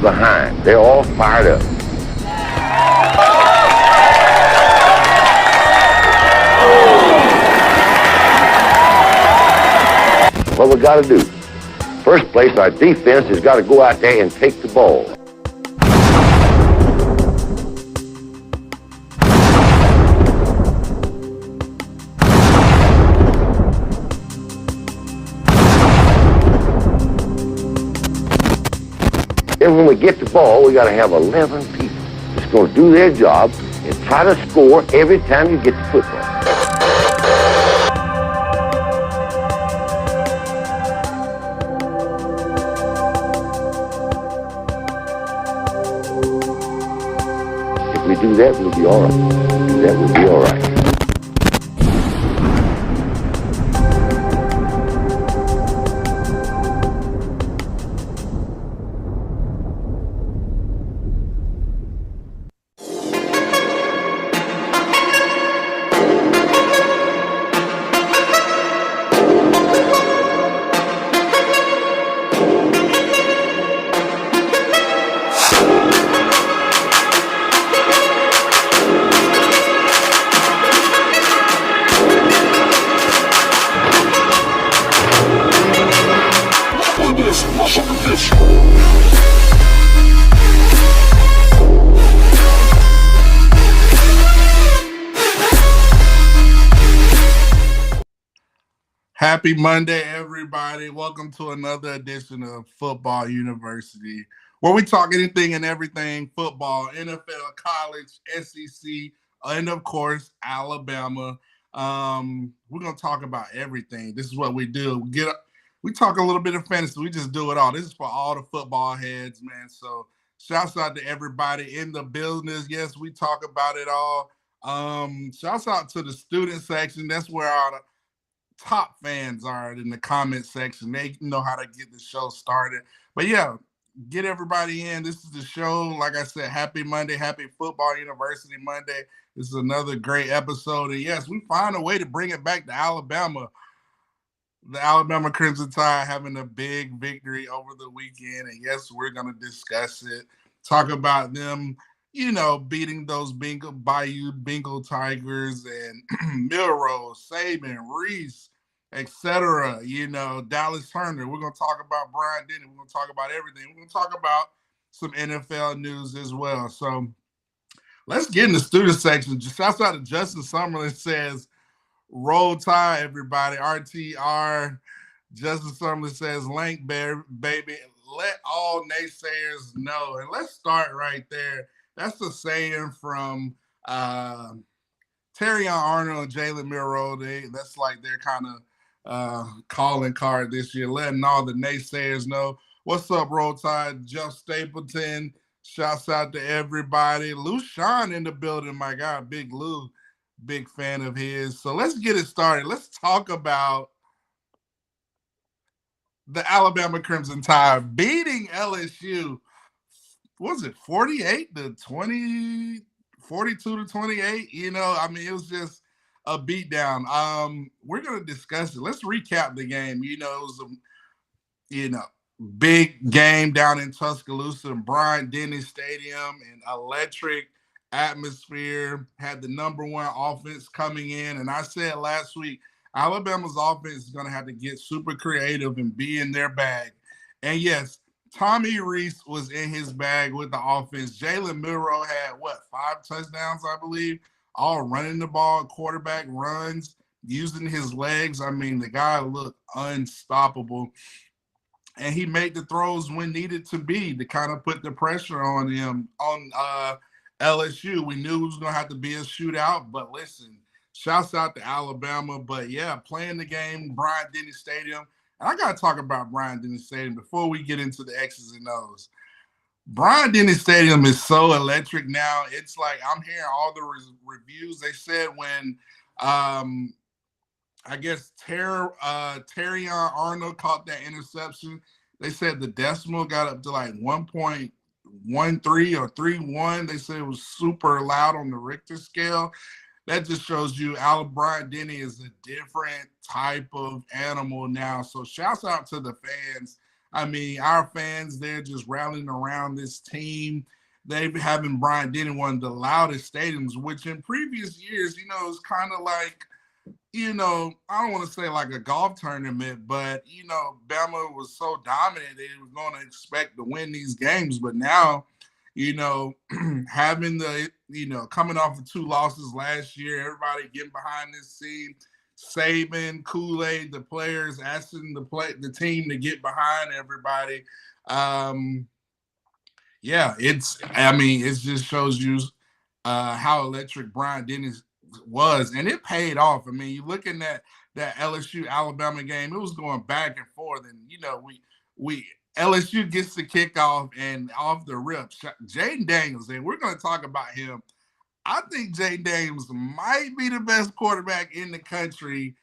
behind. They're all fired up. What we got to do? First place, our defense has got to go out there and take the ball. Then when we get the ball, we got to have 11 people that's going to do their job and try to score every time you get the football. If we do that, we'll be all right. Do that, we'll be all right. Happy Monday, everybody. Welcome to another edition of Football University, where we talk anything and everything football, NFL, college, SEC, and of course, Alabama. We're going to talk about everything. This is what we do. We talk a little bit of fantasy. We just do it all. This is for all the football heads, man. So shouts out to everybody in the business. Yes, we talk about it all. Shouts out to the student section. That's where our top fans are in the comment section. They know how to get the show started. But yeah, get everybody in. This is the show. Like I said, happy Monday, happy Football University Monday. This is another great episode. And yes, we find a way to bring it back to Alabama. The Alabama Crimson Tide having a big victory over the weekend. And yes, we're going to discuss it, talk about them, beating those Bayou Bengal Tigers and Milroe, Saban, Reese, etc. Dallas Turner. We're going to talk about Brian Denny. We're going to talk about everything. We're going to talk about some NFL news as well. So let's get in the student section. Just outside of Justin Summerlin says, roll Tide, everybody. RTR. Justin Summerlin says, Lank, baby. Let all naysayers know. And let's start right there. That's the saying from Terrion Arnold and Jalen Milroe. That's like their kind of calling card this year, letting all the naysayers know. What's up, Roll Tide? Jeff Stapleton. Shouts out to everybody. Lou Sean in the building, my God. Big Lou. Big fan of his. So let's get it started. Let's talk about the Alabama Crimson Tide beating LSU. Was it 48 to 20, 42 to 28? It was just a beatdown. We're going to discuss it. Let's recap the game. It was a, big game down in Tuscaloosa and Bryant Denny Stadium, and electric atmosphere. Had the number one offense coming in. And I said last week, Alabama's offense is going to have to get super creative and be in their bag. And yes, Tommy Reese was in his bag with the offense. Jalen Milroe had, 5 touchdowns, I believe, all running the ball, quarterback runs, using his legs. I mean, the guy looked unstoppable. And he made the throws when needed to be to kind of put the pressure on him, on LSU. We knew it was going to have to be a shootout, but listen, shouts out to Alabama. But yeah, playing the game, Bryant Denny Stadium. And I got to talk about Bryant Denny Stadium before we get into the X's and O's. Bryant Denny Stadium is so electric now. It's like I'm hearing all the reviews. They said when I guess Terrion Arnold caught that interception, they said the decimal got up to like 1.13 or 3.1. They said it was super loud on the Richter scale. That just shows you Bryant Denny is a different type of animal now. So shouts out to the fans. I mean, our fans, they're just rallying around this team. They've having Bryant Denny one of the loudest stadiums, which in previous years, is kind of like, I don't want to say like a golf tournament, but Bama was so dominant they were going to expect to win these games. But now, having coming off the 2 losses last year, everybody getting behind this team, Saban, Kool-Aid, the players asking the team to get behind everybody. Yeah, it just shows you how electric Bryant Dennis was, and it paid off. I mean, you looking at that LSU Alabama game, it was going back and forth, and we LSU gets the kickoff and off the rip, Jaden Daniels, and we're going to talk about him. I think Jaden Daniels might be the best quarterback in the country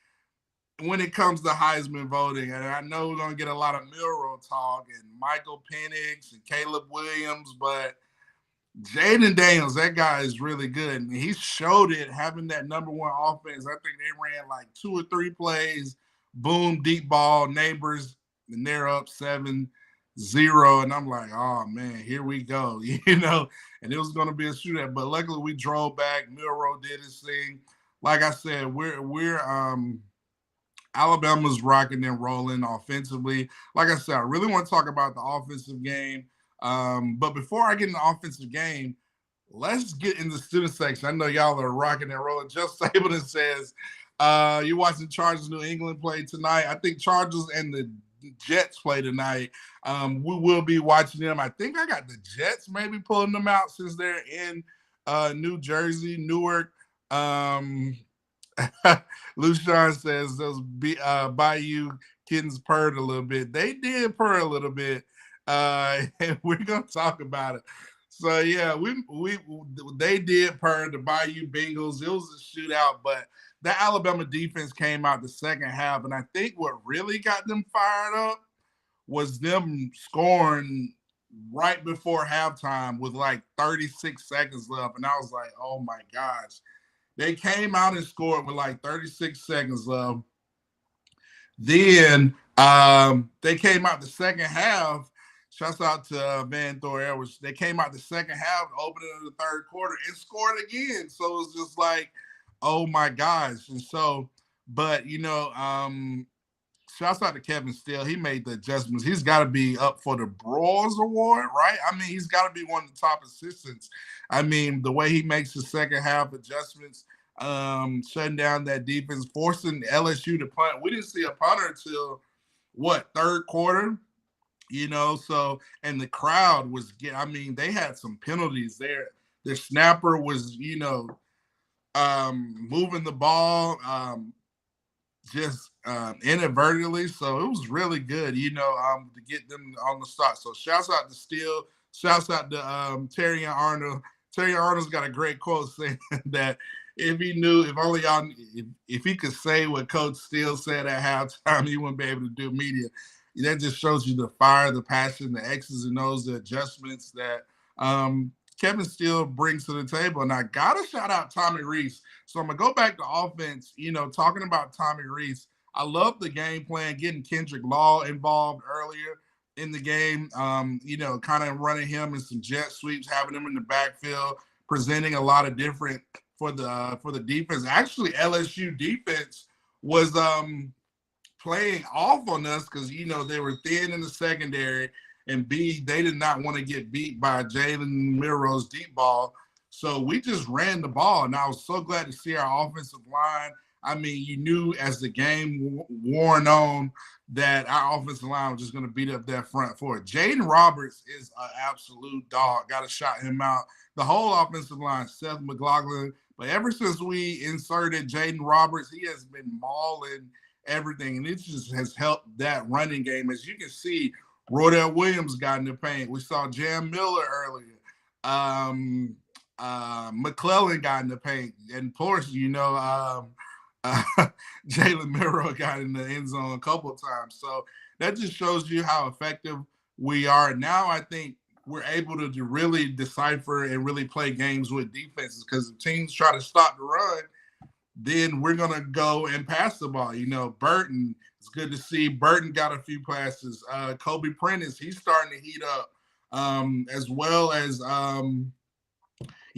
when it comes to Heisman voting. And I know we're going to get a lot of Milroe talk and Michael Penix and Caleb Williams, but Jaden Daniels, that guy is really good. And he showed it having that number 1 offense. I think they ran like 2 or 3 plays, boom, deep ball, Neighbors, and they're up 7-0. And I'm like, oh, man, here we go, and it was going to be a shootout. But luckily we drove back. Milroe did his thing. Like I said, we're Alabama's rocking and rolling offensively. Like I said, I really want to talk about the offensive game. But before I get in the offensive game, let's get in the student section. I know y'all are rocking and rolling. Jeff Stapleton says, you're watching Chargers New England play tonight. I think Chargers and the Jets play tonight. We will be watching them. I think I got the Jets maybe pulling them out since they're in New Jersey, Newark. Lucian says those Bayou kittens purred a little bit. They did purr a little bit. And we're gonna talk about it. So yeah, they did purr the Bayou Bengals. It was a shootout, but the Alabama defense came out the second half, and I think what really got them fired up was them scoring right before halftime with like 36 seconds left, and I was like, oh my gosh. They came out and scored with like 36 seconds left. Then they came out the second half. Shouts out to Van Thor Edwards. They came out the second half, opening of the third quarter, and scored again. So it was just like, oh my gosh. And so, but shouts out to Kevin Steele. He made the adjustments. He's got to be up for the Broyles Award, right? I mean, he's got to be one of the top assistants. I mean, the way he makes the second half adjustments, shutting down that defense, forcing LSU to punt. We didn't see a punter until third quarter, so, and the crowd was they had some penalties there. Their snapper was, moving the ball, just inadvertently. So it was really good, to get them on the start. So shouts out to Steele. Shouts out to Terry and Arnold. Terry Arnold's got a great quote saying that if he could say what Coach Steele said at halftime, he wouldn't be able to do media. That just shows you the fire, the passion, the X's and O's, the adjustments that Kevin Steele brings to the table. And I got to shout out Tommy Rees. So I'm going to go back to offense, talking about Tommy Rees. I love the game plan, getting Kendrick Law involved earlier in the game, kind of running him in some jet sweeps, having him in the backfield, presenting a lot of different for the defense. Actually, LSU defense was playing off on us because, they were thin in the secondary, and they did not want to get beat by Jalen Milroe's deep ball. So we just ran the ball, and I was so glad to see our offensive line. I mean, you knew as the game wore on that our offensive line was just going to beat up that front four. Jaden Roberts is an absolute dog. Got to shout him out. The whole offensive line, Seth McLaughlin. But ever since we inserted Jaden Roberts, he has been mauling everything, and it just has helped that running game. As you can see, Rodell Williams got in the paint. We saw Jam Miller earlier. McClellan got in the paint. And, of course, Jalen Milroe got in the end zone a couple of times. So that just shows you how effective we are. Now I think we're able to really decipher and really play games with defenses, because if teams try to stop the run, then we're going to go and pass the ball. Burton, it's good to see. Burton got a few passes. Kobe Prentice, he's starting to heat up, as well as,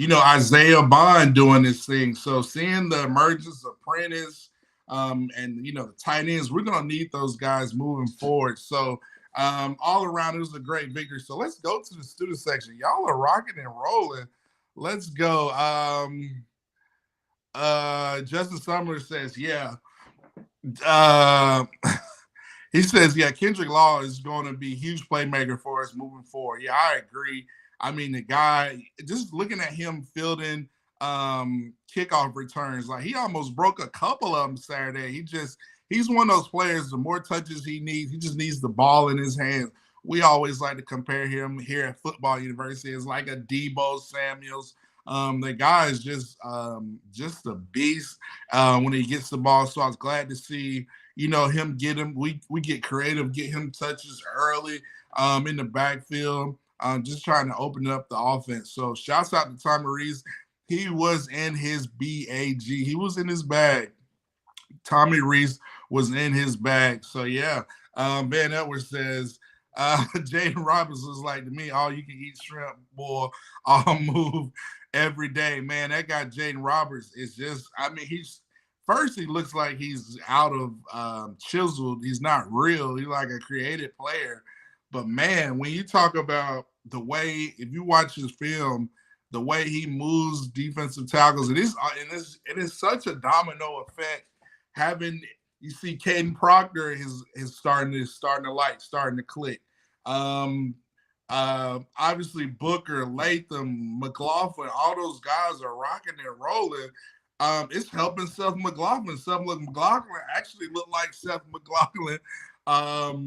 Isaiah Bond doing this thing. So seeing the emergence of Prentice, and, the tight ends, we're going to need those guys moving forward. So all around, it was a great victory. So let's go to the student section. Y'all are rocking and rolling. Let's go. Justin Summer says, yeah. He says, yeah, Kendrick Law is going to be a huge playmaker for us moving forward. Yeah, I agree. I mean, the guy, just looking at him fielding kickoff returns, like he almost broke a couple of them Saturday. He's one of those players, the more touches he needs, he just needs the ball in his hands. We always like to compare him here at Football University as like a Debo Samuels. The guy is just a beast when he gets the ball. So I was glad to see, him get him. We get creative, get him touches early in the backfield, just trying to open up the offense. So shouts out to Tommy Reese. He was in his bag. He was in his bag. Tommy Reese was in his bag. So yeah, Ben Edwards says, Jaden Roberts was like, to me, all you can eat shrimp, boy, I'll move every day. Man, that guy Jaden Roberts is just, I mean, he looks like he's out of chiseled. He's not real. He's like a creative player. But man, when you talk about the way, if you watch his film, the way he moves defensive tackles, it is such a domino effect. You see Caden Proctor is starting to click. Obviously Booker, Latham, McLaughlin, all those guys are rocking and rolling. It's helping Seth McLaughlin. Seth McLaughlin actually looked like Seth McLaughlin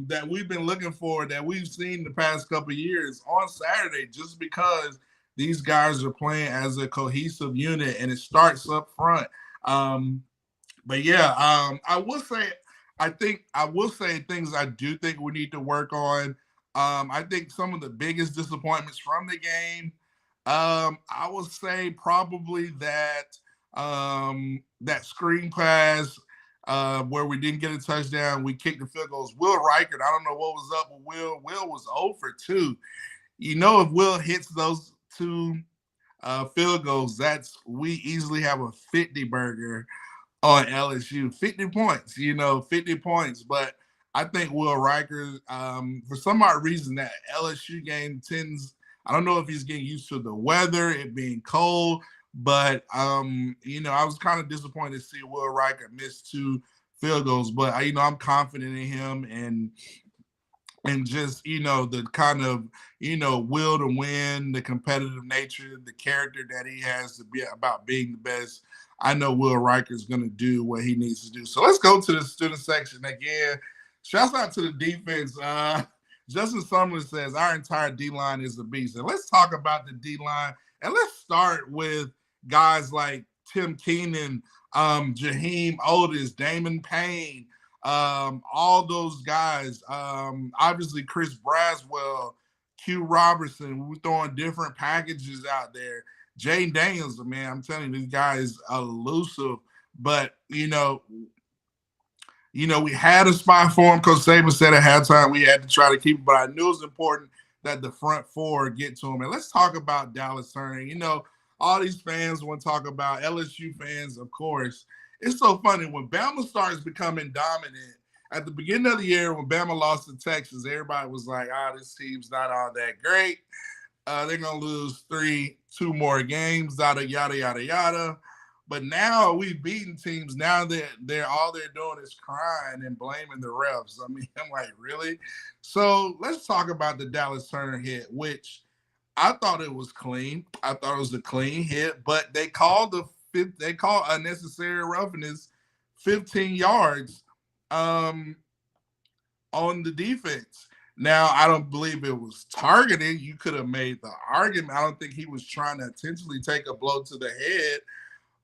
that we've been looking for, that we've seen the past couple of years on Saturday, just because these guys are playing as a cohesive unit and it starts up front. But yeah, I will say things I do think we need to work on. I think some of the biggest disappointments from the game, I would say probably that screen pass where we didn't get a touchdown, we kicked the field goals. Will Reichert, I don't know what was up with Will. Will was 0 for 2. If Will hits those 2 field goals, we easily have a 50 burger on LSU. 50 points, 50 points. But I think Will Reichert, for some odd reason, that LSU game I don't know if he's getting used to the weather, it being cold, but, I was kind of disappointed to see Will Reichert miss 2 field goals. But, I'm confident in him and just, the kind of, will to win, the competitive nature, the character that he has to be about being the best. I know Will Reichert is going to do what he needs to do. So let's go to the student section again. Shouts out to the defense. Justin Summerlin says, our entire D-line is a beast. And let's talk about the D-line. And let's start with guys like Tim Keenan, Jaheim Otis, Damon Payne, all those guys. Obviously, Chris Braswell, Q Robertson. We're throwing different packages out there. Jaden Daniels, man, I'm telling you, this guy is elusive. But, we had a spot for him. Coach Saban said at halftime we had to try to keep him, but I knew it was important that the front four get to him. And let's talk about Dallas Turner. All these fans want to talk about LSU fans, of course. It's so funny when Bama starts becoming dominant. At the beginning of the year, when Bama lost to Texas, everybody was like, this team's not all that great. They're going to lose 2 more games, yada, yada, yada, yada. But now we've beaten teams. Now they're all they're doing is crying and blaming the refs. I mean, I'm like, really? So let's talk about the Dallas Turner hit, which I thought it was clean. I thought it was a clean hit, but they called unnecessary roughness 15 yards on the defense. Now, I don't believe it was targeted. You could have made the argument. I don't think he was trying to intentionally take a blow to the head.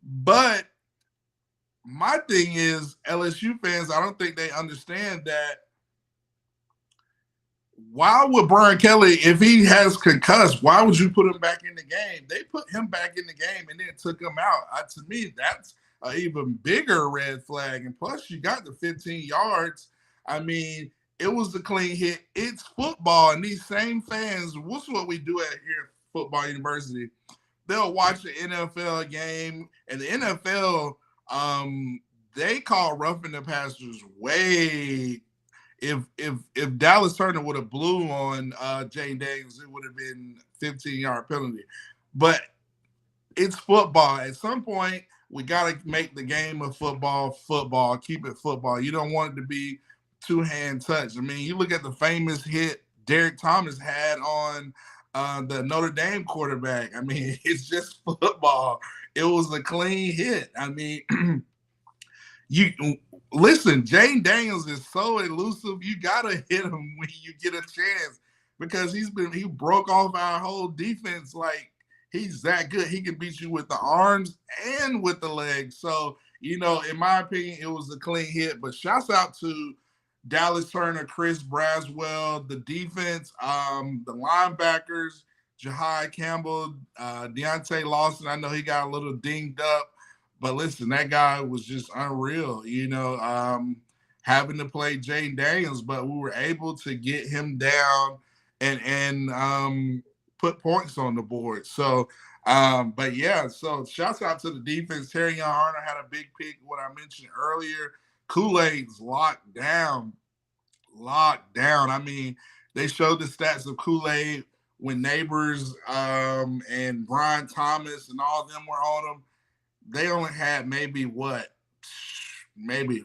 But my thing is, LSU fans, I don't think they understand that. Why would Brian Kelly, if he has concussed, why would you put him back in the game? They put him back in the game and then took him out. To me, an even bigger red flag. And plus, you got the 15 yards. I mean, it was a clean hit. It's football, and these same fans, what's what we do at here at Football University? They'll watch the NFL game, and the NFL, they call roughing the passers way. If Dallas Turner would have blew on Jane Daniels, it would have been 15-yard penalty. But it's football. At some point, we got to make the game of football, keep it football. You don't want it to be two-hand touch. I mean, you look at the famous hit Derek Thomas had on the Notre Dame quarterback. I mean, it's just football. It was a clean hit. I mean, you listen, Jane Daniels is so elusive. You gotta hit him when you get a chance because he broke off our whole defense. Like, he's that good. He can beat you with the arms and with the legs. So, in my opinion, it was a clean hit. But shouts out to Dallas Turner, Chris Braswell, the defense, the linebackers, Jahai Campbell, Deontay Lawson. I know he got a little dinged up, but listen, that guy was just unreal, having to play Jane Daniels, but we were able to get him down and put points on the board. So, but yeah, so shouts out to the defense. Terry Young Arnold had a big pick, what I mentioned earlier. Kool-Aid's locked down. I mean, they showed the stats of Kool-Aid when Neighbors and Brian Thomas and all of them were on him. They only had maybe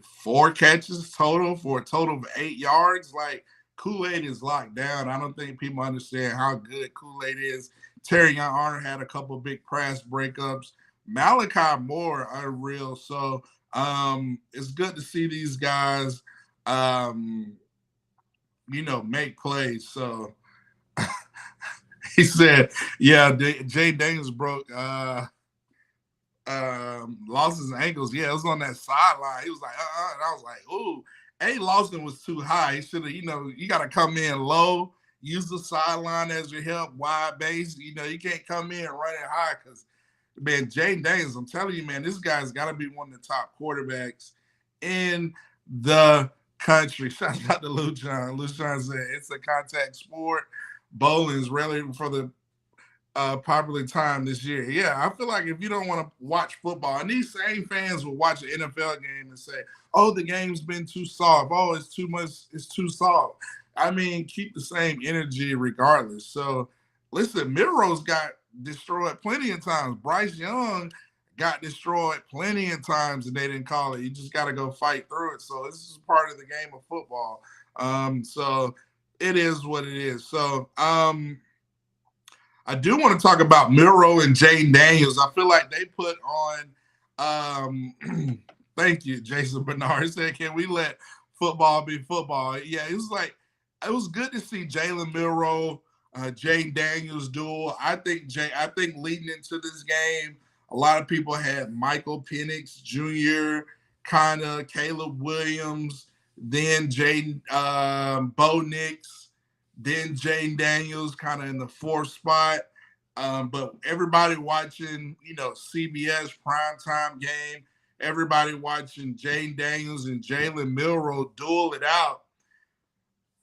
4 catches total for a total of 8 yards. Like, Kool-Aid is locked down. I don't think people understand how good Kool-Aid is. Terry Young Arnold had a couple of big pass breakups. Malachi Moore, unreal. So, it's good to see these guys, make plays. So he said, yeah, Jay Daniels lost his ankles. Yeah, it was on that sideline. He was like, and I was like, ooh, Lawson was too high. He should have, you got to come in low, use the sideline as your help, wide base. You can't come in running high because, man, Jay Daniels, I'm telling you, man, this guy's got to be one of the top quarterbacks in the country. Shout out to Lou John. Lou John said it's a contact sport. Bowling's really for the popular time this year. Yeah, I feel like if you don't want to watch football, and these same fans will watch an NFL game and say, oh, the game's been too soft. Oh, it's too much. It's too soft. I mean, keep the same energy regardless. So, listen, Milroe's got destroyed plenty of times. Bryce Young got destroyed plenty of times and they didn't call it. You just got to go fight through it. So this is part of the game of football. So it is what it is. So I do want to talk about Milroe and Jane Daniels. I feel like they put on thank you, Jason Bernard said, can we let football be football? Yeah, it was good to see Jalen Milroe, Jane Daniels duel. I think leading into this game, a lot of people had Michael Penix Jr., kind of Caleb Williams, then Bo Nix, then Jane Daniels kind of in the 4th spot. But everybody watching, CBS primetime game, everybody watching Jane Daniels and Jalen Milroe duel it out.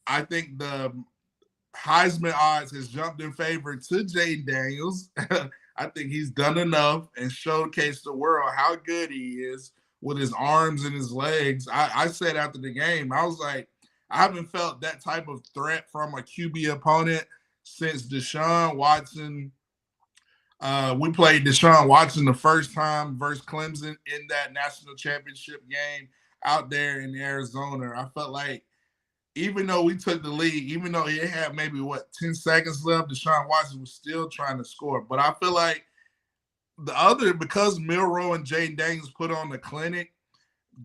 I think the Heisman odds has jumped in favor to Jane Daniels. I think he's done enough and showcased the world how good he is with his arms and his legs. I said after the game, I was like, I haven't felt that type of threat from a QB opponent since Deshaun Watson. We played Deshaun Watson the first time versus Clemson in that national championship game out there in Arizona. I felt like even though we took the lead, even though it had maybe 10 seconds left, Deshaun Watson was still trying to score. But I feel like because Milroe and Jane Daniels put on the clinic,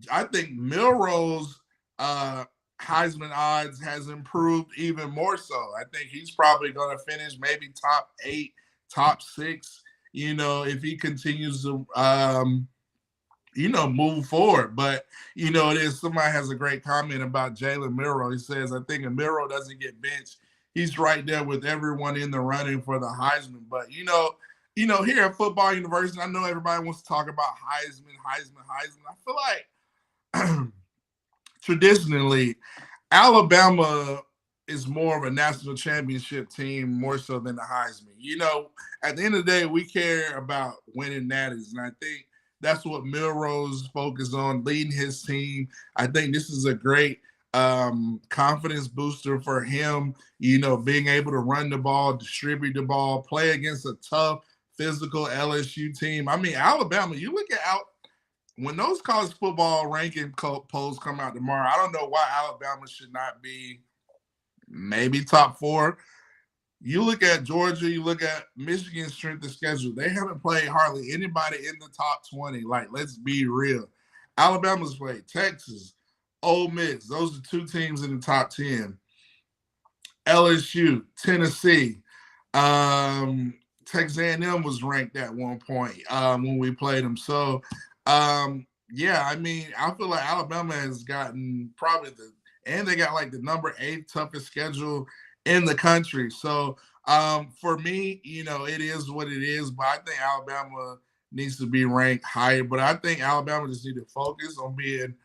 I think Milroe's Heisman odds has improved even more so. I think he's probably going to finish maybe top 8, top 6, if he continues to move forward. But, somebody has a great comment about Jalen Milroe. He says, I think if Milroe doesn't get benched, he's right there with everyone in the running for the Heisman. But, here at Football University, I know everybody wants to talk about Heisman. I feel like traditionally, Alabama is more of a national championship team more so than the Heisman. At the end of the day, we care about winning natties, and I think that's what Milroe's focused on, leading his team. I think this is a great confidence booster for him, being able to run the ball, distribute the ball, play against a tough, physical LSU team. I mean, Alabama, you look at when those college football ranking polls come out tomorrow, I don't know why Alabama should not be maybe top 4. You look at Georgia, you look at Michigan's strength of schedule. They haven't played hardly anybody in the top 20. Like, let's be real. Alabama's played Texas, Ole Miss. Those are 2 teams in the top 10. LSU, Tennessee. Texas A&M was ranked at one point when we played them. So, yeah, I mean, I feel like Alabama has gotten probably and they got like the number 8 toughest schedule in the country. So for me, it is what it is, but I think Alabama needs to be ranked higher. But I think Alabama just need to focus on being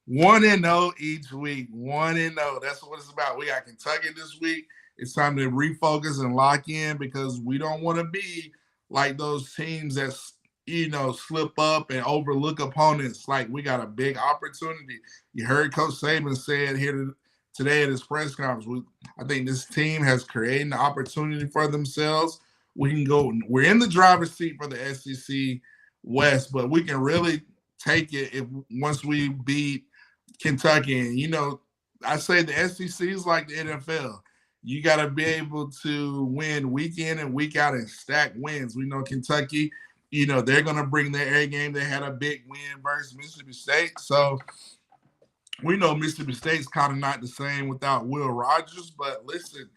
1-0 each week. 1-0. That's what it's about. We got Kentucky this week. It's time to refocus and lock in because we don't want to be like those teams that slip up and overlook opponents. Like, we got a big opportunity. You heard Coach Saban said here today at his press conference, I think this team has created an opportunity for themselves. We can go. We're in the driver's seat for the SEC West, but we can really take it once we beat Kentucky. And, I say the SEC is like the NFL. You got to be able to win week in and week out and stack wins. We know Kentucky, they're going to bring their A game. They had a big win versus Mississippi State. So we know Mississippi State's kind of not the same without Will Rogers. But listen,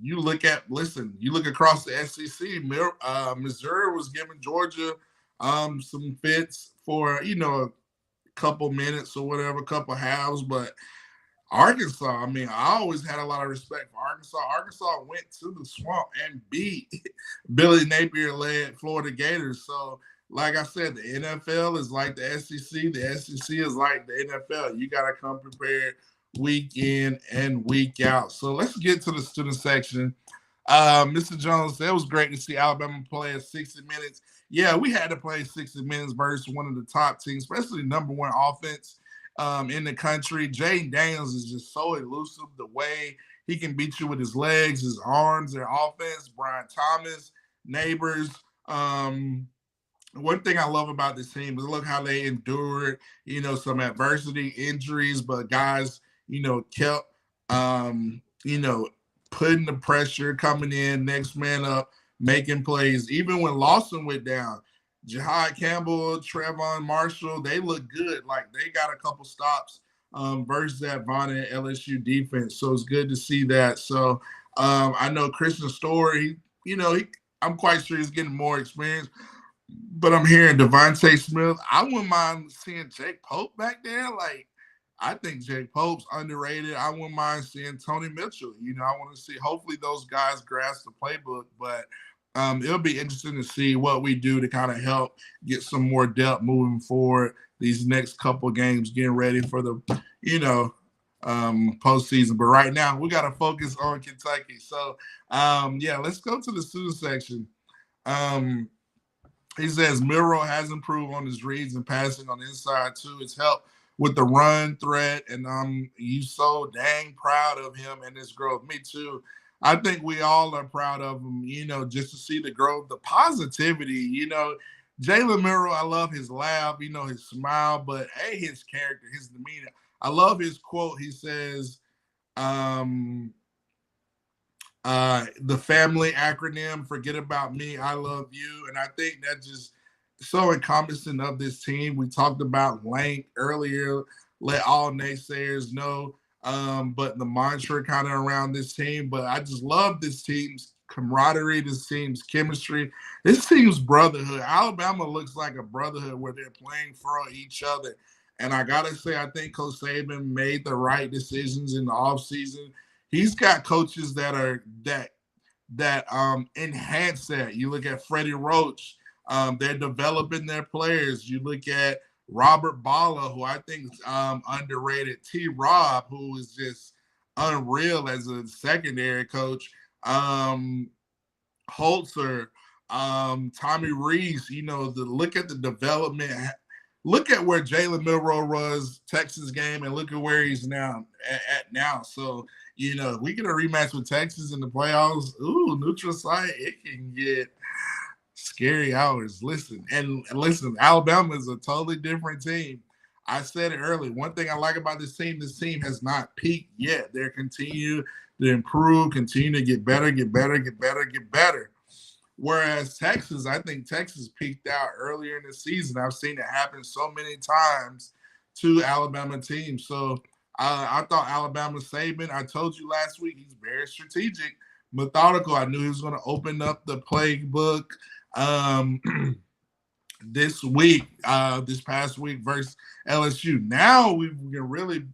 you look across the SEC. Missouri was giving Georgia some fits for, a couple minutes or whatever, couple halves. But Arkansas, I mean, I always had a lot of respect for Arkansas. Arkansas went to the swamp and beat Billy Napier-led Florida Gators. So, like I said, the NFL is like the SEC. The SEC is like the NFL. You got to come prepared week in and week out. So let's get to the student section. Mr. Jones, it was great to see Alabama play at 60 minutes. Yeah, we had to play 60 minutes versus one of the top teams, especially the number 1 offense in the country. Jaden Daniels is just so elusive. The way he can beat you with his legs, his arms, their offense. Brian Thomas, Neighbors. One thing I love about this team is look how they endured, some adversity, injuries, but guys, kept, putting the pressure, coming in, next man up, making plays. Even when Lawson went down, Jahad Campbell, Trevon Marshall, they look good. Like, they got a couple stops versus that Vonda LSU defense. So it's good to see that. So I know Christian Story, I'm quite sure he's getting more experience. But I'm hearing Devontae Smith. I wouldn't mind seeing Jake Pope back there. Like, I think Jake Pope's underrated. I wouldn't mind seeing Tony Mitchell. I want to see, hopefully those guys grasp the playbook. But it'll be interesting to see what we do to kind of help get some more depth moving forward these next couple of games, getting ready for the, postseason. But right now, we got to focus on Kentucky. So, let's go to the student section. He says Milroe has improved on his reads and passing on the inside too. It's helped with the run threat, and you so dang proud of him and his growth. Me too. I think we all are proud of him, just to see the growth, the positivity, Jalen Milroe, I love his laugh, his smile, but hey, his character, his demeanor. I love his quote. He says, the family acronym, forget about me, I love you. And I think that's just so encompassing of this team. We talked about length earlier, let all naysayers know. But the mantra kind of around this team. But I just love this team's camaraderie, this team's chemistry, this team's brotherhood. Alabama looks like a brotherhood where they're playing for each other. And I got to say, I think Coach Saban made the right decisions in the offseason. He's got coaches that that enhance that. You look at Freddie Roach, they're developing their players. You look at Robert Balla, who I think is underrated. T. Rob, who is just unreal as a secondary coach. Holzer, Tommy Reese, look at the development. Look at where Jalen Milroe was Texas game, and look at where he's now at now. So, we get a rematch with Texas in the playoffs. Ooh, neutral site, it can get scary hours. Listen, Alabama is a totally different team. I said it earlier. One thing I like about this team has not peaked yet. They're continue to improve, continue to get better, get better, get better, get better. Whereas Texas, I think Texas peaked out earlier in the season. I've seen it happen so many times to Alabama teams. So I thought Alabama Saban, I told you last week, he's very strategic, methodical. I knew he was going to open up the playbook this past week versus LSU. Now we can really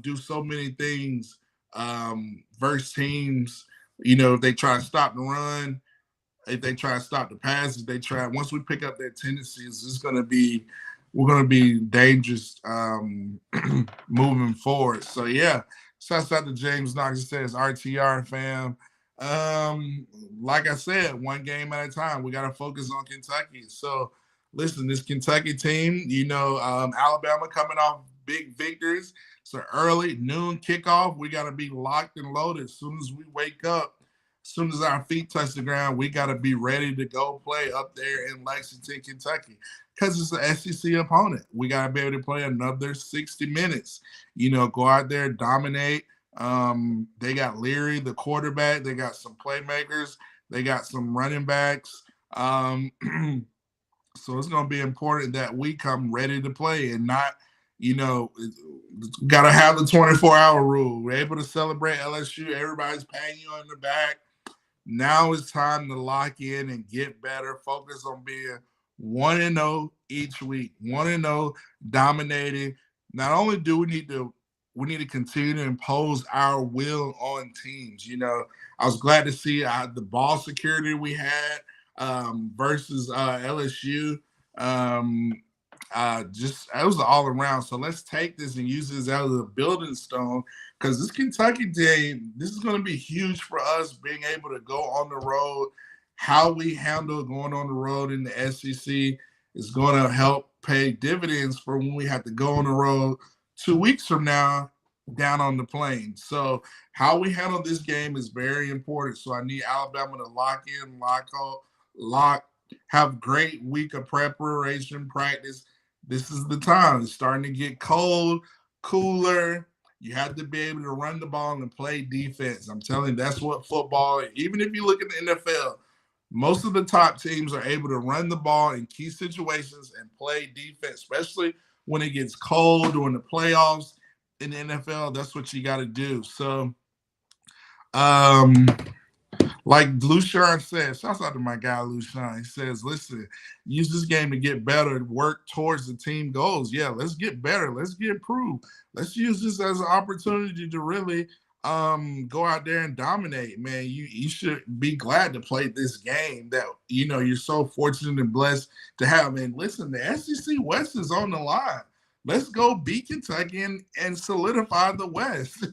do so many things versus teams. If they try to stop the run, if they try to stop the pass, once we pick up their tendencies, we're going to be dangerous moving forward. So yeah, shouts out to James Knox. He says RTR fam. Like I said, one game at a time. We got to focus on Kentucky. So listen, this Kentucky team, Alabama coming off big victories. So early noon kickoff, we got to be locked and loaded. As soon as we wake up, as soon as our feet touch the ground, we got to be ready to go play up there in Lexington, Kentucky, because it's an SEC opponent. We got to be able to play another 60 minutes. Go out there, dominate. They got Leary, the quarterback. They got some playmakers. They got some running backs. So it's going to be important that we come ready to play and not, got to have the 24-hour rule. We're able to celebrate LSU. Everybody's patting you on the back. Now it's time to lock in and get better. Focus on being 1-0 each week. 1-0, dominating. Not only do we need to continue to impose our will on teams. I was glad to see the ball security we had versus LSU. It was all around. So let's take this and use this as a building stone, because this Kentucky team, this is going to be huge for us being able to go on the road. How we handle going on the road in the SEC is going to help pay dividends for when we have to go on the road 2 weeks from now down on the plain. So how we handle this game is very important. So I need Alabama to lock in, have great week of preparation, practice. This is the time. It's starting to get cold, cooler. You have to be able to run the ball and play defense. I'm telling you, that's what football, even if you look at the NFL, most of the top teams are able to run the ball in key situations and play defense, especially when it gets cold during the playoffs in the NFL. That's what you got to do. So, like Lucian says, shouts out to my guy Lucian. He says, listen, use this game to get better, work towards the team goals. Yeah, let's get better. Let's get improved. Let's use this as an opportunity to really go out there and dominate, man. You should be glad to play this game that, you're so fortunate and blessed to have. And listen, the SEC West is on the line. Let's go beat Kentucky and solidify the West.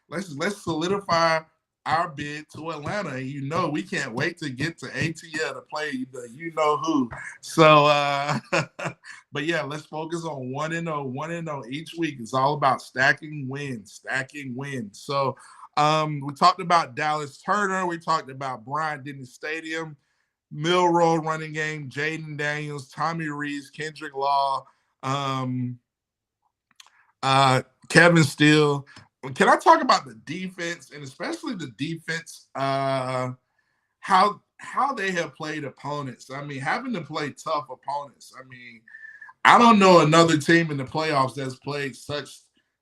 Let's solidify our bid to Atlanta. And we can't wait to get to ATL to play the who. So but yeah, let's focus on 1-0 each week. It's all about stacking wins. So we talked about Dallas Turner, we talked about Bryant-Denny Stadium, Milroe running game, Jaden Daniels, Tommy Reese, Kendrick Law, Kevin Steele. Can I talk about the defense, and especially the defense, how they have played opponents? I mean, having to play tough opponents. I mean, I don't know another team in the playoffs that's played such,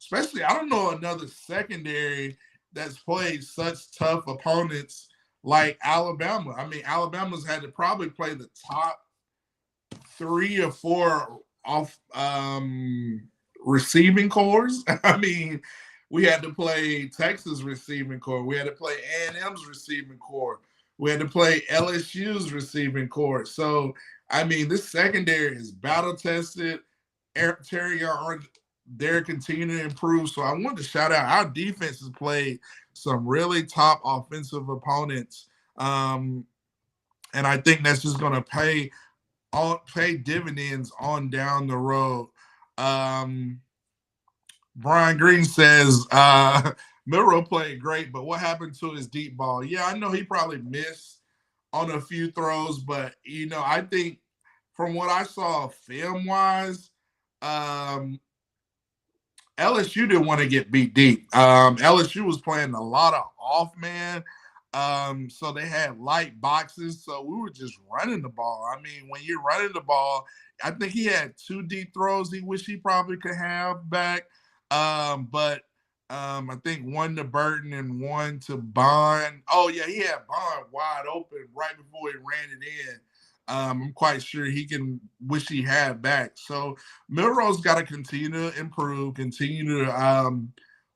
especially I don't know another secondary that's played such tough opponents like Alabama. I mean, Alabama's had to probably play the top 3 or 4 off receiving cores. I mean, We had to play Texas receiving core. We had to play A&M's receiving core. We had to play LSU's receiving core. So, I mean, this secondary is battle tested. Terry are they're continuing to improve. So I want to shout out our defense has played some really top offensive opponents. And I think that's just going to pay dividends on down the road. Brian Green says Milroe played great, but what happened to his deep ball? Yeah, I know he probably missed on a few throws, but I think from what I saw film wise, LSU didn't want to get beat deep. LSU was playing a lot of off man. So they had light boxes. So we were just running the ball. I mean, when you're running the ball, I think he had 2 deep throws he wished he probably could have back. But I think one to Burton and one to Bond. Oh, yeah, he had Bond wide open right before he ran it in. I'm quite sure he can wish he had back. So Milroe's got to continue to improve, continue to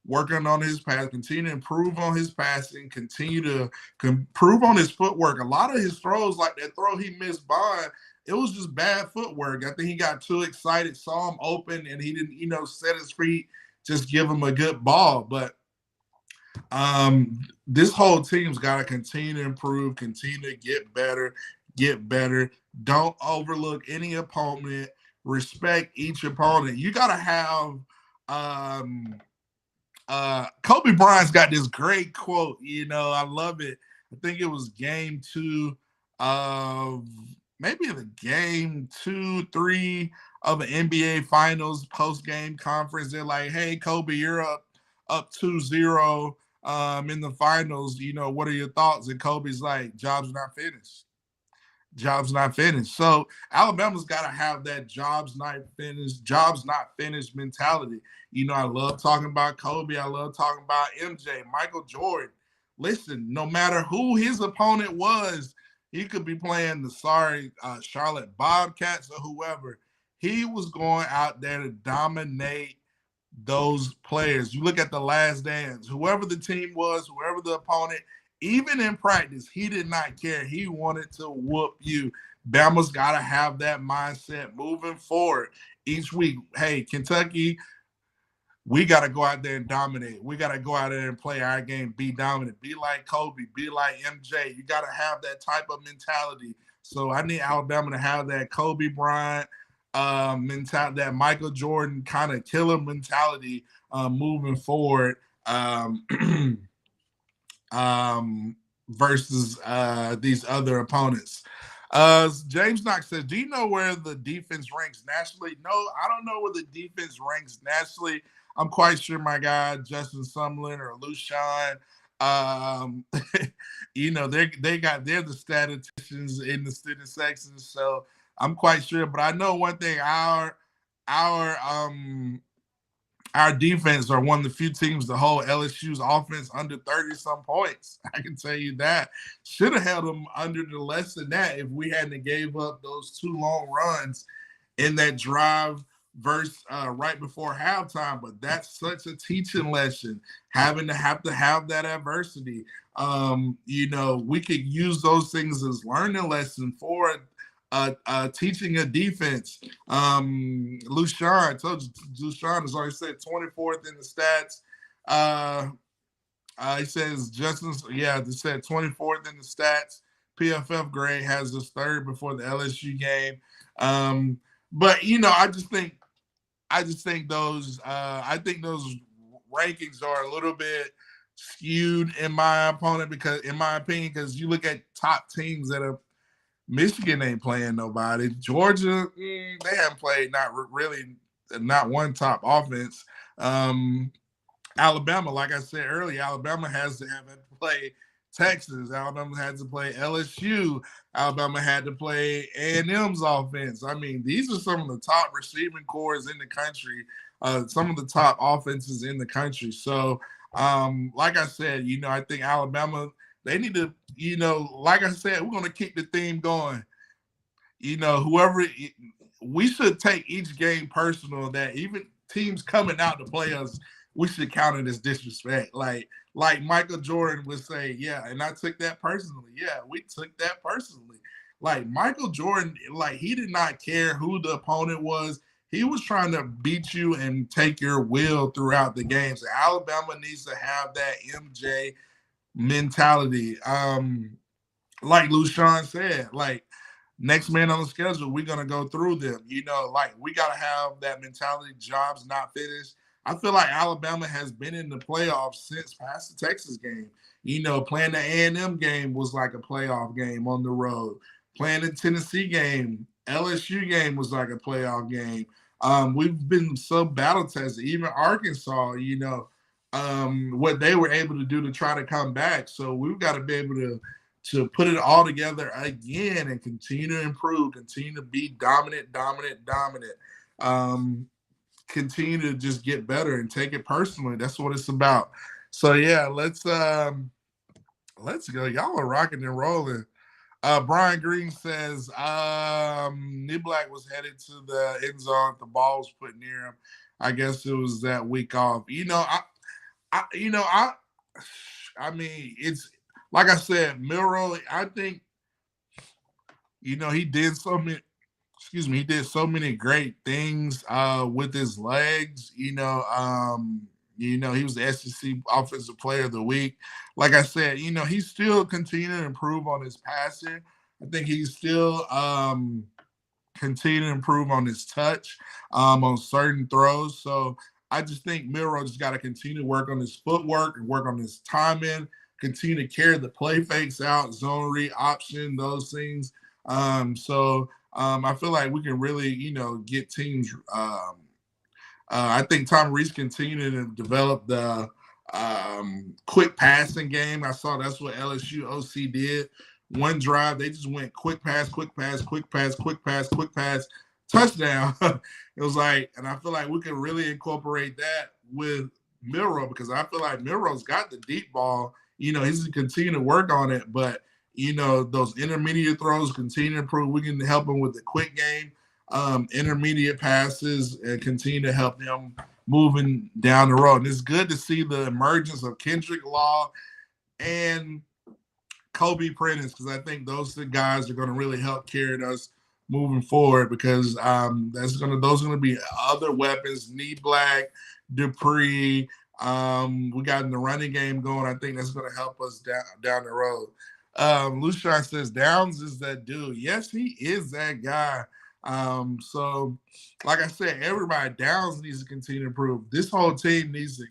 working on his pass, continue to improve on his passing, continue to improve on his footwork. A lot of his throws, like that throw he missed Bond, it was just bad footwork. I think he got too excited, saw him open, and he didn't, set his feet, just give him a good ball. But this whole team's got to continue to improve, continue to get better. Don't overlook any opponent. Respect each opponent. You got to have Kobe Bryant's got this great quote. I love it. I think it was game 2 of maybe the game 2, 3 of the NBA Finals post-game conference. They're like, hey, Kobe, you're up 2-0 in the finals. What are your thoughts? And Kobe's like, job's not finished. So Alabama's got to have that jobs not finished mentality. I love talking about Kobe. I love talking about MJ, Michael Jordan. Listen, no matter who his opponent was, he could be playing the Charlotte Bobcats or whoever. He was going out there to dominate those players. You look at the Last Dance, whoever the team was, whoever the opponent, even in practice, he did not care. He wanted to whoop you. Bama's got to have that mindset moving forward each week. Hey, Kentucky, we got to go out there and dominate. We got to go out there and play our game, be dominant, be like Kobe, be like MJ. You got to have that type of mentality. So I need Alabama to have that Kobe Bryant mentality, that Michael Jordan kind of killer mentality moving forward. Versus these other opponents. James Knox says, do you know where the defense ranks nationally? No, I don't know where the defense ranks nationally. I'm quite sure my guy, Justin Sumlin or LSwho, they're the statisticians in the student sections. So I'm quite sure, but I know one thing, our defense are one of the few teams to hold LSU's offense under 30-some points. I can tell you that. Should have held them under the less than that if we hadn't gave up those 2 long runs in that drive right before halftime. But that's such a teaching lesson, having to have that adversity. We could use those things as learning lesson for teaching a defense. LSwho, I told you, LSwho has already said 24th in the stats. He says they said 24th in the stats. PFF grade has us 3rd before the LSU game. But I just think those rankings are a little bit skewed in my opinion, because you look at top teams that have Michigan ain't playing nobody. Georgia, they haven't played not one top offense. Alabama, like I said earlier, Alabama has to have to play Texas. Alabama had to play LSU. Alabama had to play A&M's offense. I mean, these are some of the top receiving cores in the country, some of the top offenses in the country. So, like I said, I think Alabama, they need to, like I said, we're going to keep the theme going. We should take each game personal, that even teams coming out to play us, we should count it as disrespect. Like Michael Jordan would say, yeah, and I took that personally. Yeah, we took that personally. Like Michael Jordan, like he did not care who the opponent was. He was trying to beat you and take your will throughout the games. Alabama needs to have that MJ mentality. Like LeSean said, like next man on the schedule, we're gonna go through them. Like we gotta have that mentality. Jobs not finished. I feel like Alabama has been in the playoffs since past the Texas game. Playing the A&M game was like a playoff game on the road. Playing the Tennessee game, LSU game was like a playoff game. We've been so battle tested. Even Arkansas, what they were able to do to try to come back. So we've got to be able to put it all together again and continue to improve, continue to be dominant. Continue to just get better and take it personally. That's what it's about. So yeah, let's go. Y'all are rocking and rolling. Brian Green says Niblack was headed to the end zone. The ball was put near him. I guess it was that week off. I mean, it's like I said, Milroe. I think he did so many. Excuse me, he did so many great things with his legs. He was the SEC Offensive Player of the Week. Like I said, he's still continuing to improve on his passing. I think he's still continuing to improve on his touch on certain throws. So I just think Milroe just got to continue to work on his footwork and work on his timing, continue to carry the play fakes out, zone read option, those things. I feel like we can really, get teams. I think Tom Reese continued to develop the quick passing game. I saw that's what LSU OC did. One drive, they just went quick pass, touchdown. It was like, and I feel like we can really incorporate that with Milroe because I feel like Milroe's got the deep ball. He's going to continue to work on it, but those intermediate throws continue to improve. We can help him with the quick game, intermediate passes, and continue to help him moving down the road. And it's good to see the emergence of Kendrick Law and Kobe Prentice because I think those two guys are going to really help carry us moving forward because those are going to be other weapons. Knee Black, Dupree. We got in the running game going. I think that's going to help us down the road. LeSean says Downs is that dude. Yes, he is that guy. So like I said, everybody Downs needs to continue to improve. This whole team needs to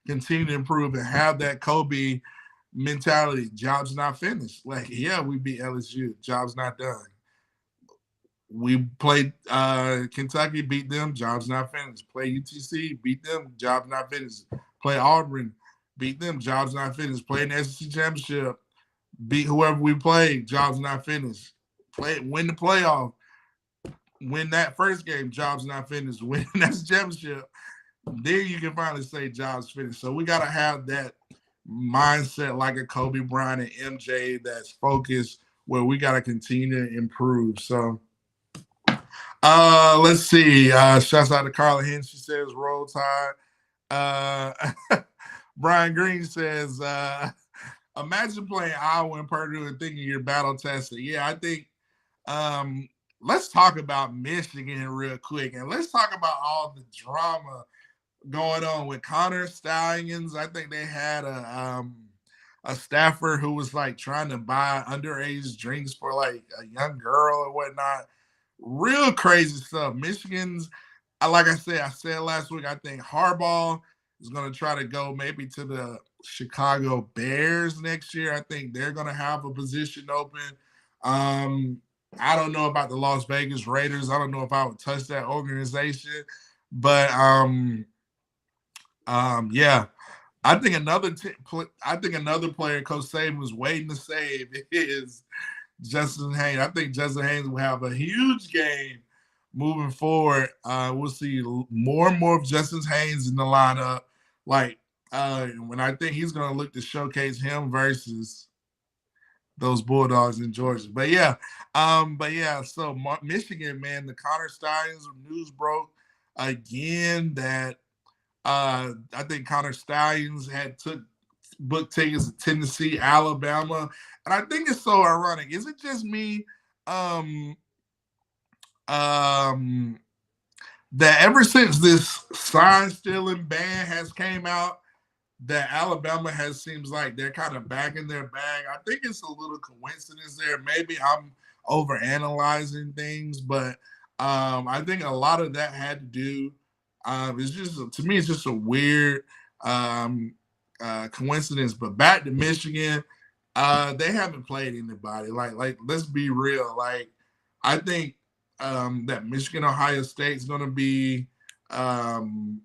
continue to improve and have that Kobe mentality. Job's not finished. Like, yeah, we beat LSU. Job's not done. We played Kentucky, beat them. Job's not finished. Play UTC, beat them. Job's not finished. Play Auburn, beat them. Job's not finished. Play in the SEC championship. Beat whoever we played, job's not finished. Win the playoff, win that first game, job's not finished. Win that championship, there you can finally say job's finished. So we got to have that mindset like a Kobe Bryant and MJ that's focused where we got to continue to improve. So let's see. Shouts out to Carla Hinn. She says roll tide. Brian Green says, imagine playing Iowa and Purdue and thinking you're battle tested. Yeah, I think let's talk about Michigan real quick. And let's talk about all the drama going on with Connor Stallions. I think they had a staffer who was like trying to buy underage drinks for like a young girl or whatnot. Real crazy stuff. Michigan's, like I said last week, I think Harbaugh is going to try to go maybe to the Chicago Bears next year. I think they're going to have a position open. I don't know about the Las Vegas Raiders. I don't know if I would touch that organization, but yeah. I think another player Coach Saban was waiting to save is Justin Haynes. I think Justin Haynes will have a huge game moving forward. We'll see more and more of Justin Haynes in the lineup. Like when I think he's going to look to showcase him versus those Bulldogs in Georgia. But yeah, so Michigan, man, the Connor Stallions news broke again that I think Connor Stallions had book tickets to Tennessee, Alabama, and I think it's so ironic. Is it just me? Um, um, that ever since this sign stealing ban has came out, that Alabama has seems like they're kind of back in their bag. I think it's a little coincidence there. Maybe I'm over analyzing things, but I think a lot of that had to do. It's just to me, it's just a weird um, coincidence. But back to Michigan, they haven't played anybody. Like let's be real. Like I think that Michigan Ohio State is going to be. Um,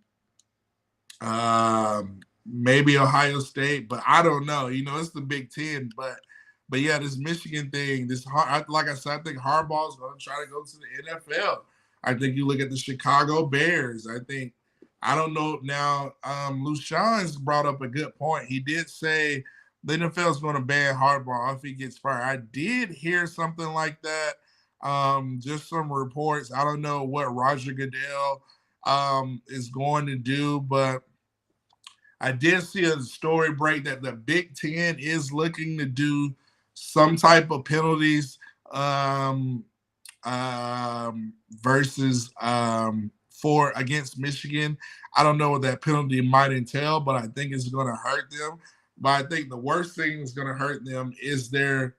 Maybe Ohio State, but I don't know. You know, it's the Big Ten, but yeah, this Michigan thing, like I said, I think Harbaugh's going to try to go to the NFL. I think you look at the Chicago Bears. I don't know now. LSwho's brought up a good point. He did say the NFL is going to ban Harbaugh if he gets fired. I did hear something like that. Just some reports. I don't know what Roger Goodell is going to do, but I did see a story break that the Big Ten is looking to do some type of penalties versus for against Michigan. I don't know what that penalty might entail, but I think it's going to hurt them. But I think the worst thing that's going to hurt them is their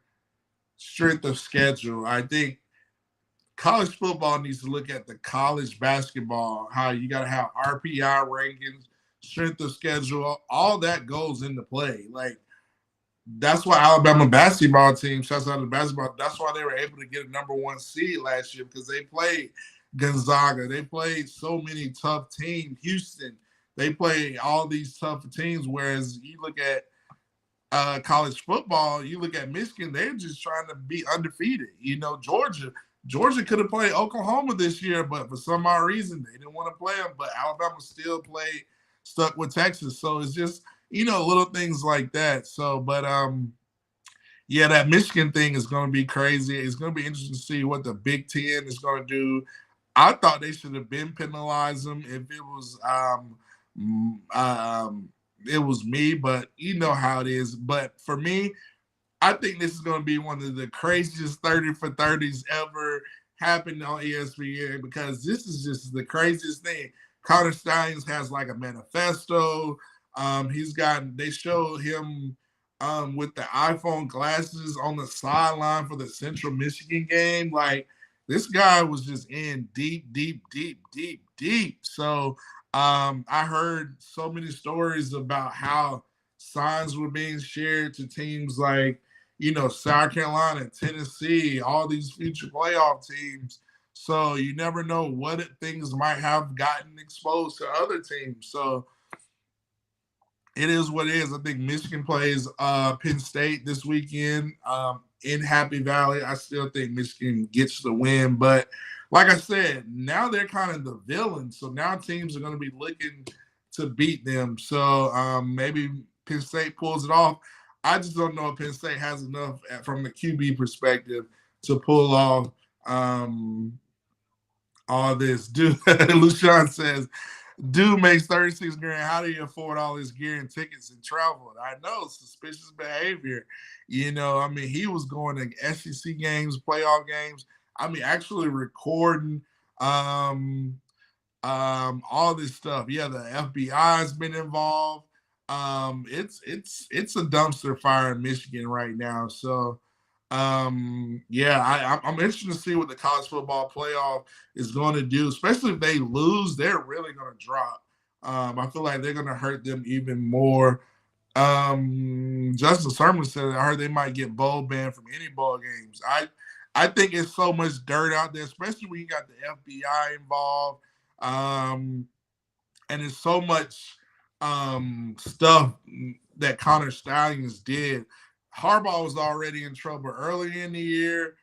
strength of schedule. I think college football needs to look at the college basketball, how you got to have RPI rankings, strength of schedule, all that goes into play. Like, that's why Alabama basketball team, shouts out to basketball, that's why they were able to get a number 1 seed last year, because they played Gonzaga. They played so many tough teams. Houston, they played all these tough teams, whereas you look at college football, you look at Michigan, they're just trying to be undefeated. You know, Georgia could have played Oklahoma this year, but for some odd reason, they didn't want to play them. But Alabama still stuck with Texas. So it's just, you know, little things like that. So, but yeah, that Michigan thing is going to be crazy. It's going to be interesting to see what the Big Ten is going to do. I thought they should have been penalized them if it was me, but you know how it is. But for me, I think this is going to be one of the craziest 30 for 30s ever happened on ESPN, because this is just the craziest thing. Connor Stallions has like a manifesto. They showed him with the iPhone glasses on the sideline for the Central Michigan game. Like, this guy was just in deep, deep, deep, deep, deep. So I heard so many stories about how signs were being shared to teams like, you know, South Carolina, Tennessee, all these future playoff teams. So you never know what things might have gotten exposed to other teams. So it is what it is. I think Michigan plays Penn State this weekend in Happy Valley. I still think Michigan gets the win. But like I said, now they're kind of the villains. So now teams are going to be looking to beat them. So maybe Penn State pulls it off. I just don't know if Penn State has enough from the QB perspective to pull off all this. Dude, LSwho says, dude makes 36 grand. How do you afford all this gear and tickets and travel? I know, suspicious behavior. You know, I mean, he was going to SEC games, playoff games. I mean, actually recording all this stuff. Yeah, the FBI has been involved. It's a dumpster fire in Michigan right now. So yeah, I'm interested to see what the college football playoff is going to do, especially if they lose. They're really going to drop. I feel like they're going to hurt them even more. Justin Sermon said, I heard they might get bowl banned from any bowl games. I think it's so much dirt out there, especially when you got the FBI involved. And it's so much stuff that Connor Stallions did. Harbaugh was already in trouble early in the year.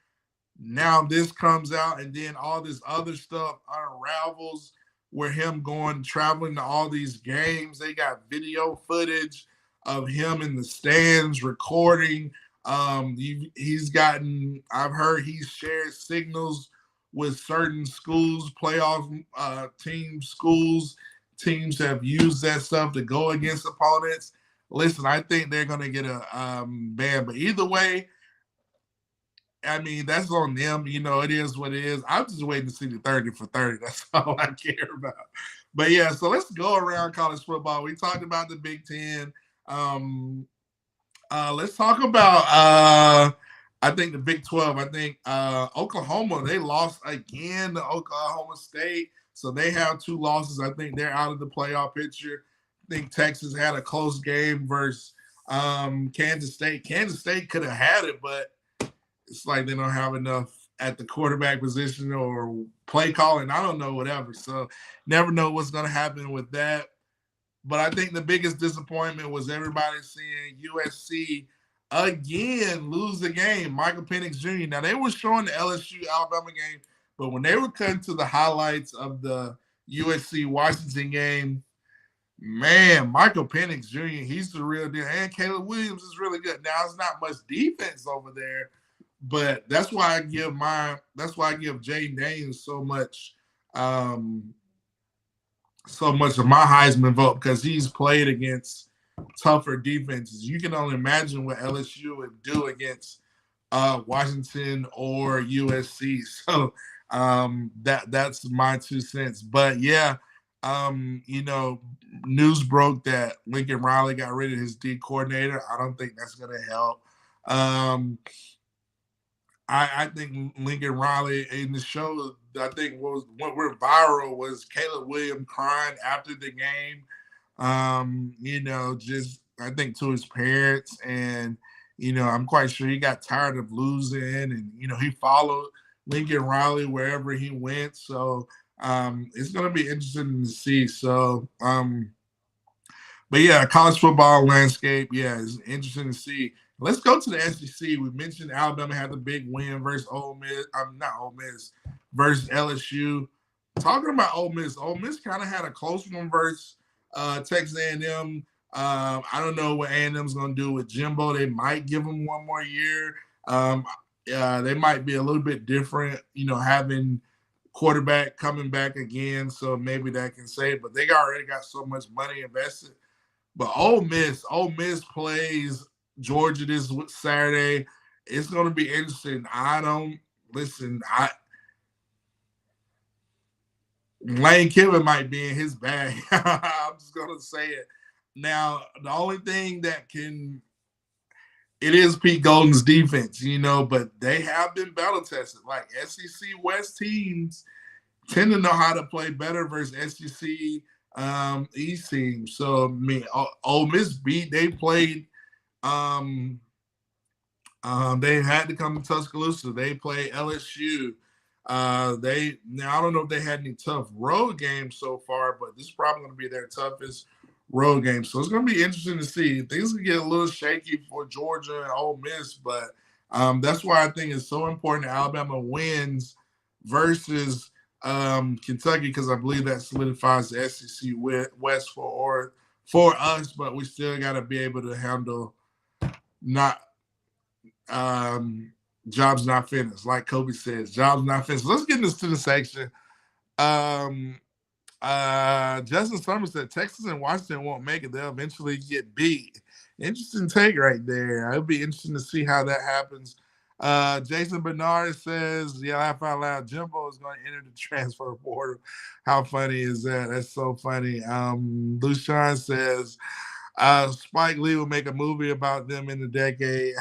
Now this comes out, and then all this other stuff unravels where him traveling to all these games. They got video footage of him in the stands recording. I've heard he's shared signals with certain schools, playoff team schools, teams have used that stuff to go against opponents. Listen, I think they're going to get a ban. But either way, I mean, that's on them. It is what it is. I'm just waiting to see the 30 for 30. That's all I care about. But yeah, so let's go around college football. We talked about the Big Ten. Let's talk about I think the Big 12. I think Oklahoma, they lost again to Oklahoma State. So they have 2 losses. I think they're out of the playoff picture. I think Texas had a close game versus Kansas State. Kansas State could have had it, but it's like they don't have enough at the quarterback position or play calling. I don't know, whatever. So never know what's going to happen with that. But I think the biggest disappointment was everybody seeing USC again lose the game. Michael Penix Jr. Now, they were showing the LSU Alabama game, but when they were cutting to the highlights of the USC Washington game, man, Michael Penix Jr., he's the real deal. And Caleb Williams is really good. Now, it's not much defense over there, but that's why I give Jaden Daniels so much of my Heisman vote, because he's played against tougher defenses. You can only imagine what LSU would do against Washington or USC. So that's my 2 cents. But yeah, news broke that Lincoln Riley got rid of his D coordinator. I don't think that's going to help. I think Lincoln Riley in the show, I think what went viral was Caleb Williams crying after the game. Just I think to his parents, and I'm quite sure he got tired of losing, and he followed Lincoln Riley wherever he went. So it's gonna be interesting to see. So but yeah, college football landscape, yeah, it's interesting to see. Let's go to the SEC. We mentioned Alabama had the big win versus versus LSU. Talking about Ole Miss kind of had a close one versus Texas A&M. I don't know what A&M's going to do with Jimbo. They might give him one more year. They might be a little bit different, having quarterback coming back again, so maybe that can save. But they already got so much money invested. But Ole Miss plays Georgia this Saturday. It's going to be interesting. Lane Kiffin might be in his bag. I'm just going to say it. Now, the only thing it is Pete Golden's defense, but they have been battle tested. Like SEC West teams tend to know how to play better versus SEC East teams. So, Ole Miss they played they had to come to Tuscaloosa. They played LSU. I don't know if they had any tough road games so far, but this is probably going to be their toughest road game. So it's going to be interesting to see. Things can get a little shaky for Georgia and Ole Miss, but that's why I think it's so important that Alabama wins versus Kentucky, because I believe that solidifies the SEC West for us, but we still got to be able to handle jobs not finished. Like Kobe says, jobs not finished. Let's get into the section. Justin Summers said Texas and Washington won't make it. They'll eventually get beat. Interesting take right there. It'll be interesting to see how that happens. Jason Bernard says, yeah, laugh out loud, Jimbo is going to enter the transfer portal. How funny is that? That's so funny. Lucian says, Spike Lee will make a movie about them in the decade.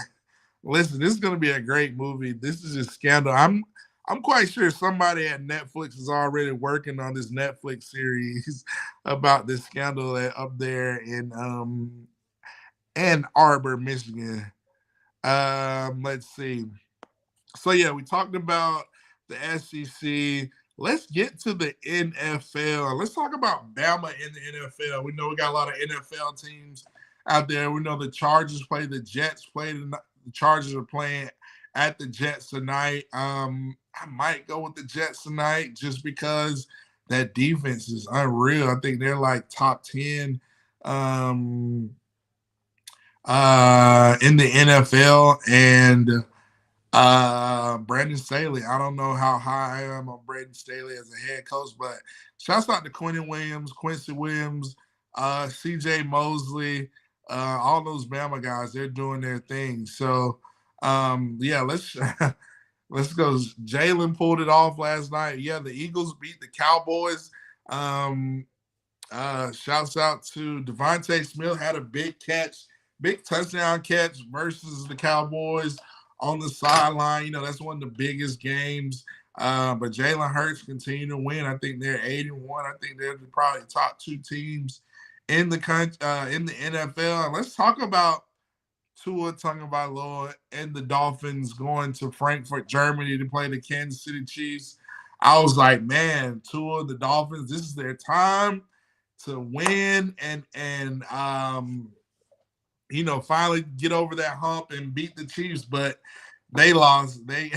Listen, this is going to be a great movie. This is a scandal. I'm quite sure somebody at Netflix is already working on this Netflix series about this scandal up there in Ann Arbor, Michigan. Let's see. So, yeah, we talked about the SEC. Let's get to the NFL. Let's talk about Bama in the NFL. We know we got a lot of NFL teams out there. We know the Chargers play, the Jets play. The Chargers are playing at the Jets tonight. I might go with the Jets tonight just because that defense is unreal. I think they're like top 10 in the NFL. And Brandon Staley. I don't know how high I am on Brandon Staley as a head coach, but shouts out to Quincy Williams, CJ Mosley, all those Bama guys. They're doing their thing. So, yeah, let's let's go. Jalen pulled it off last night. Yeah, the Eagles beat the Cowboys. Shouts out to Devontae Smith, had a big touchdown catch versus the Cowboys on the sideline. That's one of the biggest games. But Jalen Hurts continue to win. I think they're 8-1. I think they're probably the top 2 teams in the NFL. And let's talk about Tua Tagovailoa and the Dolphins going to Frankfurt, Germany to play the Kansas City Chiefs. I was like, man, Tua, the Dolphins, this is their time to win and finally get over that hump and beat the Chiefs, but they lost. They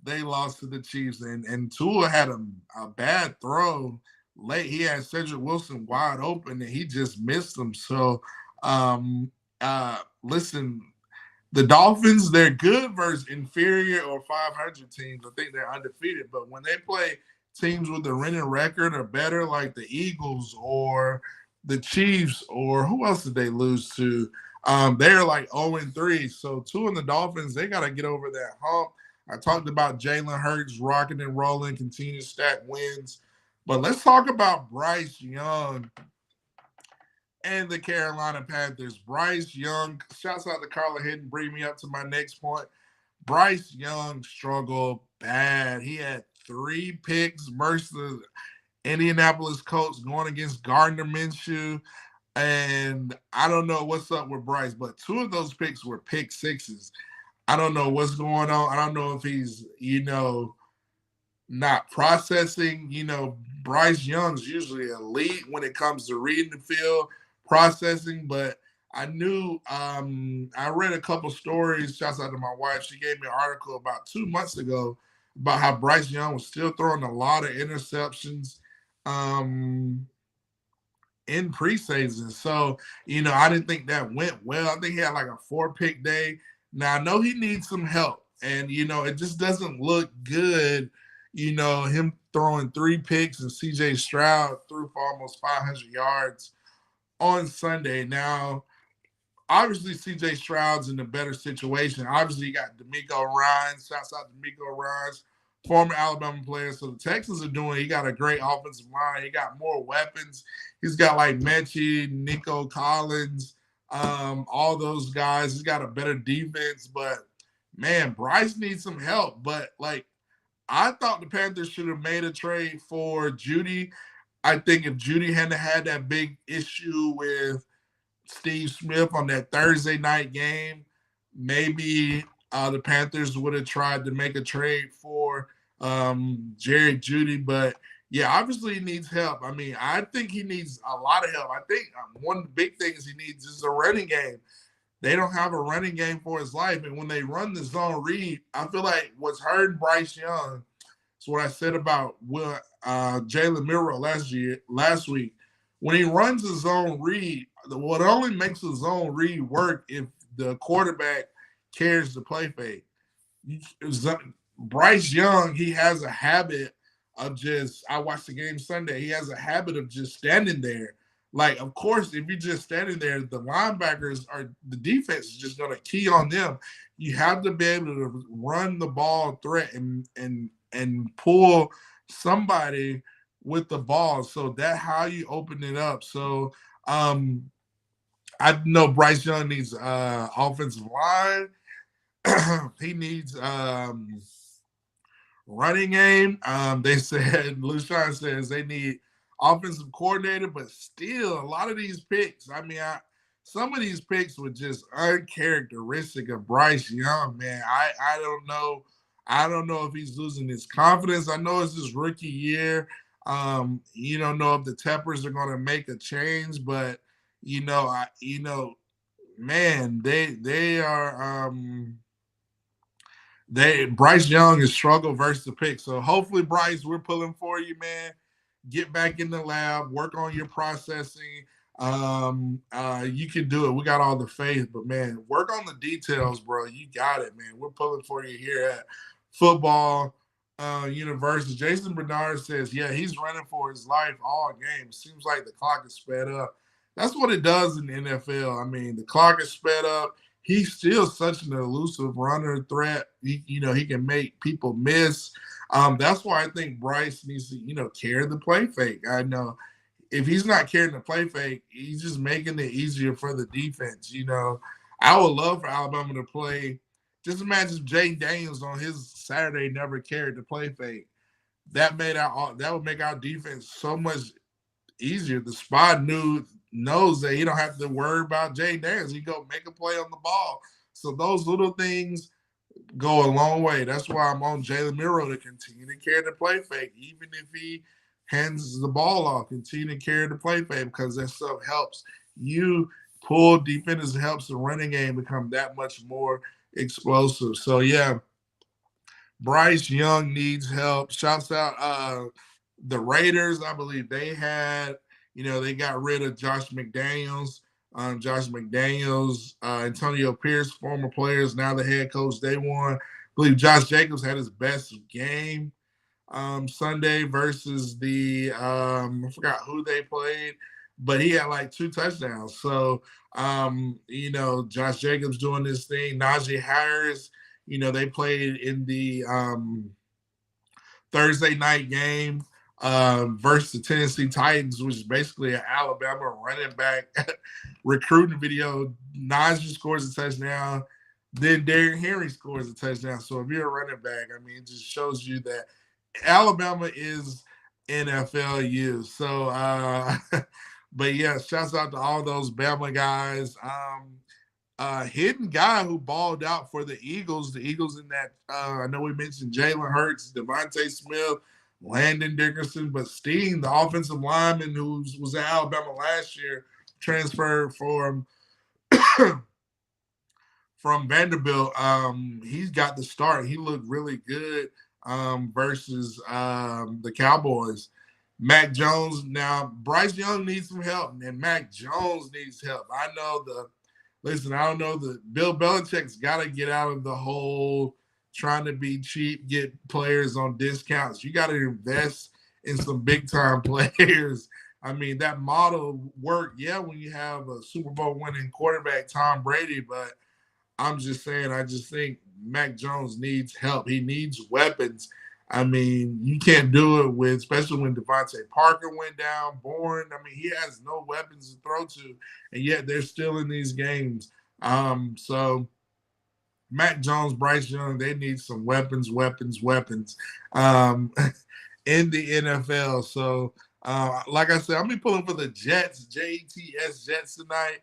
they lost to the Chiefs, and Tua had a bad throw late. He had Cedric Wilson wide open, and he just missed him. So, listen, the Dolphins, they're good versus inferior or 500 teams. I think they're undefeated, but when they play teams with a winning record or better, like the Eagles or the Chiefs, or who else did they lose to? They're like 0-3. So Tua and the Dolphins, they got to get over that hump. I talked about Jalen Hurts rocking and rolling, continue to stack wins. But let's talk about Bryce Young and the Carolina Panthers. Bryce Young, shouts out to Carla Hidden, bring me up to my next point. Bryce Young struggled bad. He had 3 picks versus the Indianapolis Colts going against Gardner Minshew. And I don't know what's up with Bryce, but 2 of those picks were pick sixes. I don't know what's going on. I don't know if he's, not processing. Bryce Young's usually elite when it comes to reading the field, processing, but I knew I read a couple stories. Shouts out to my wife. She gave me an article about 2 months ago about how Bryce Young was still throwing a lot of interceptions in preseason. So, I didn't think that went well. I think he had like a 4-pick day. Now, I know he needs some help, and, it just doesn't look good, him throwing 3 picks and C.J. Stroud threw for almost 500 yards on Sunday. Now, obviously, C.J. Stroud's in a better situation. Obviously, you got D'Amico Ryans. Shouts out to D'Amico Ryans, former Alabama player. So the Texans are doing, he got a great offensive line. He got more weapons. He's got like Mechie, Nico Collins, all those guys. He's got a better defense. But, man, Bryce needs some help. But, I thought the Panthers should have made a trade for Judy. I think if Judy hadn't had that big issue with Steve Smith on that Thursday night game, maybe the Panthers would have tried to make a trade for Jerry Judy. But, yeah, obviously he needs help. I mean, I think he needs a lot of help. I think one of the big things he needs is a running game. They don't have a running game for his life. And when they run the zone read, I feel like what's hurting Bryce Young is what I said about Jalen Milroe last week. When he runs the zone read, what only makes the zone read work if the quarterback carries the play fake. Bryce Young, he has a habit of I watched the game Sunday, he has a habit of just standing there. Like, of course, if you're just standing there, the the defense is just going to key on them. You have to be able to run the ball threat and pull somebody with the ball. So that's how you open it up. So I know Bryce Young needs offensive line. He needs running game. They said, Lushan says they need offensive coordinator, but still a lot of these picks. I mean, some of these picks were just uncharacteristic of Bryce Young, man. I don't know. I don't know if he's losing his confidence. I know it's his rookie year. You don't know if the Teppers are going to make a change, but man, they are. Bryce Young has struggled versus the pick. So hopefully, Bryce, we're pulling for you, man. Get back in the lab, work on your processing. You can do it. We got all the faith, but man, work on the details, bro. You got it, man. We're pulling for you here at Football University. Jason Bernard says, yeah, he's running for his life all game. Seems like the clock is sped up. That's what it does in the NFL. I mean, the clock is sped up. He's still such an elusive runner threat. He can make people miss. That's why I think Bryce needs to, carry the play fake. I know if he's not carrying the play fake, he's just making it easier for the defense. I would love for Alabama to play. Just imagine if Jay Daniels on his Saturday never carried the play fake. That would make our defense so much easier. The spot knows that he don't have to worry about Jay Daniels. He go make a play on the ball. So those little things go a long way. That's why I'm on Jalen Milroe to continue to carry the play fake, even if he hands the ball off, continue to carry the play fake, because that stuff helps you pull defenders, helps the running game become that much more explosive. So yeah, Bryce Young needs help. Shouts out the Raiders. I believe they got rid of Josh McDaniels. Antonio Pierce, former players, now the head coach. They won. I believe Josh Jacobs had his best game Sunday versus I forgot who they played, but he had like 2 touchdowns. So, Josh Jacobs doing this thing. Najee Harris, they played in the Thursday night game versus the Tennessee Titans, which is basically an Alabama running back recruiting video. Najee scores a touchdown. Then Derrick Henry scores a touchdown. So if you're a running back, I mean, it just shows you that Alabama is NFLU. So, but yeah, shouts out to all those Bama guys. Hidden guy who balled out for the Eagles. The Eagles in that, I know we mentioned Jalen Hurts, Devontae Smith, Landon Dickerson, but Steen, the offensive lineman who was at Alabama last year, transferred from Vanderbilt. He's got the start. He looked really good versus the Cowboys. Mac Jones. Now, Bryce Young needs some help, and Mac Jones needs help. I don't know Bill Belichick's got to get out of the whole trying to be cheap, get players on discounts. You got to invest in some big-time players. I mean, that model worked, when you have a Super Bowl winning quarterback, Tom Brady, but I'm just saying, I just think Mac Jones needs help. He needs weapons. I mean, you can't do it especially when Devontae Parker went down, Bourne. I mean, he has no weapons to throw to, and yet they're still in these games. So Mac Jones, Bryce Young, they need some weapons in the NFL. So, like I said, I'm be pulling for the Jets, JETS Jets tonight.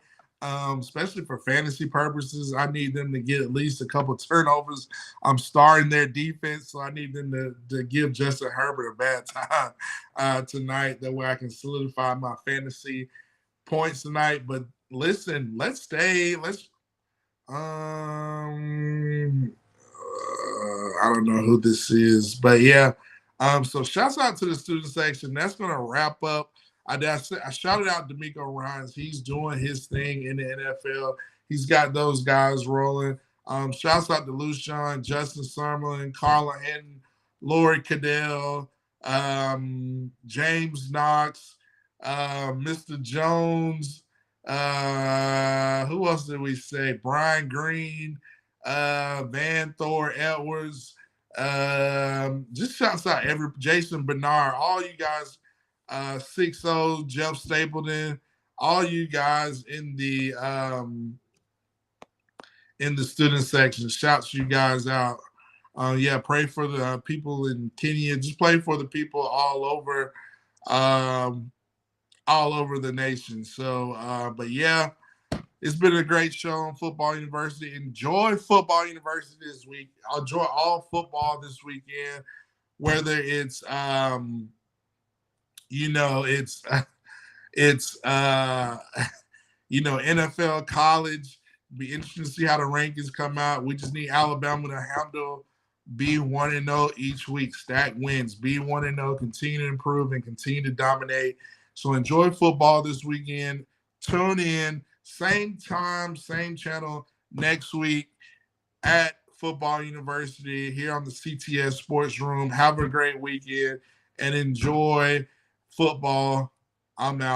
Especially for fantasy purposes, I need them to get at least a couple turnovers. I'm starting their defense, so I need them to give Justin Herbert a bad time tonight. That way I can solidify my fantasy points tonight. But listen, I don't know who this is, but yeah. So shouts out to the student section. That's going to wrap up. I shouted out D'Amico Ryans. He's doing his thing in the NFL. He's got those guys rolling. Shouts out to Lucian, Justin Summerlin, Carla Hinton, Lori Caddell, James Knox, Mr. Jones. Who else did we say? Brian Green, Van Thor Edwards. Just shouts out Jason Bernard, all you guys. 6-0, Jeff Stapleton, all you guys in the student section. Shouts you guys out. Pray for the people in Kenya. Just pray for the people all over the nation. So, but yeah, it's been a great show on Football University. Enjoy Football University this week. I'll enjoy all football this weekend, whether it's NFL, college. Be interesting to see how the rankings come out. We just need Alabama to handle be 1-0 each week. Stack wins. Be 1-0. Continue to improve and continue to dominate. So enjoy football this weekend. Tune in, same time, same channel next week at Football University here on the CTS Sports Room. Have a great weekend and enjoy football. I'm out.